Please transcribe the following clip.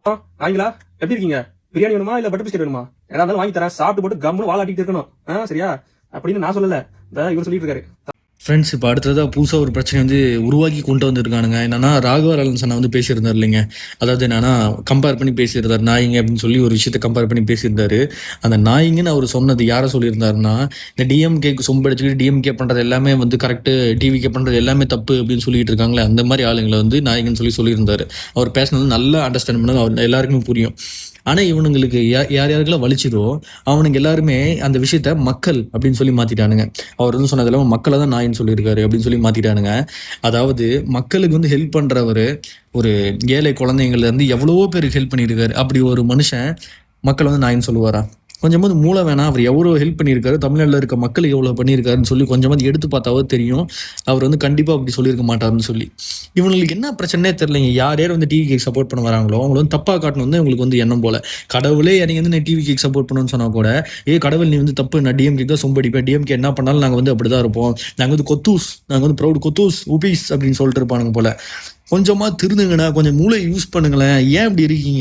ஆங்களா எப்படி இருக்கீங்க? பிரியாணி வேணுமா இல்ல பட்டர் பிஸ்கெட் வேணுமா? ஏதாவது இருந்தாலும் வாங்கி தரேன். சாப்பிட்டு போட்டு கம்முன்னு வாலாட்டிட்டு இருக்கணும். சரியா? அப்படின்னு நான் சொல்லல, இவர் சொல்லிட்டு இருக்காரு. ஃப்ரெண்ட்ஸ், இப்போ அடுத்ததாக புதுசாக ஒரு பிரச்சனை வந்து உருவாக்கி கொண்டு வந்திருக்கானுங்க. என்னன்னா, ராகவ லாரன்ஸ் வந்து பேசியிருந்தார் இல்லைங்க. அதாவது என்னன்னா, கம்பேர் பண்ணி பேசியிருந்தார் நாயிங்க அப்படின்னு சொல்லி ஒரு விஷயத்த கம்பேர் பண்ணி பேசியிருந்தாரு. அந்த நாயிங்கன்னு அவர் சொன்னது யாரை சொல்லியிருந்தாருன்னா, இந்த டிஎம்கேக்கு சொம்படிச்சுக்கிட்டு டிஎம்கே பண்ணுறது எல்லாமே வந்து கரெக்டு, டிவிகே பண்ணுறது எல்லாமே தப்பு அப்படின்னு சொல்லிட்டு இருக்காங்களே, அந்த மாதிரி ஆளுங்களை வந்து நாயிங்கன்னு சொல்லியிருந்தாரு. அவர் பேசினது நல்லா அண்டர்ஸ்டாண்ட் பண்ணது அவர் எல்லாருக்குமே புரியும். ஆனால் இவனுங்களுக்கு யாருக்கெல்லாம் வலிச்சதோ அவனுங்க எல்லாருமே அந்த விஷயத்த மக்கள் அப்படின்னு சொல்லி மாற்றிட்டானுங்க. அவர் வந்து சொன்னதெல்லாம் மக்களை தான் நாயின்னு சொல்லியிருக்காரு அப்படின்னு சொல்லி மாற்றிட்டானுங்க. அதாவது மக்களுக்கு வந்து ஹெல்ப் பண்ணுறவர், ஒரு ஏழை குழந்தைங்கள்லேருந்து எவ்வளவோ பேருக்கு ஹெல்ப் பண்ணியிருக்காரு. அப்படி ஒரு மனுஷன் மக்களை வந்து நாயின்னு சொல்லுவாரா? கொஞ்சமாவது மூளை வேணாம். அவர் எவ்வளோ ஹெல்ப் பண்ணியிருக்காரு, தமிழ்நாட்டில் இருக்க மக்களுக்கு எவ்வளோ பண்ணியிருக்காருன்னு சொல்லி கொஞ்சமாவது எடுத்து பார்த்தாவது தெரியும். அவர் வந்து கண்டிப்பாக அப்படி சொல்லியிருக்க மாட்டாருன்னு சொல்லி. இவங்களுக்கு என்ன பிரச்சனையே தெரியலைங்க. யார் வந்து டிவிக்கு சப்போர்ட் பண்ண வராங்களோ அவங்கள வந்து தப்பாக காட்டணும் வந்து உங்களுக்கு வந்து எண்ணம் போல. கடவுளே எனக்கு வந்து நான் டிவிக்கு சப்போர்ட் பண்ணணும்னு சொன்னால் கூட, கடவுள் நீ வந்து தப்பு, நான் டிஎம்கே தான் சொம்படிப்பேன், டிஎம்கே என்ன பண்ணாலும் நாங்கள் வந்து அப்படி தான் இருப்போம், நாங்கள் வந்து கொத்தூஸ், நாங்கள் வந்து ப்ரௌட் கொத்தூஸ் உபீஸ் அப்படின்னு சொல்லிட்டு இருப்பானுங்க போல. கொஞ்சமாக திருந்துங்கண்ணா, கொஞ்சம் மூளை யூஸ் பண்ணுங்களேன். ஏன் இப்படி இருக்கீங்க?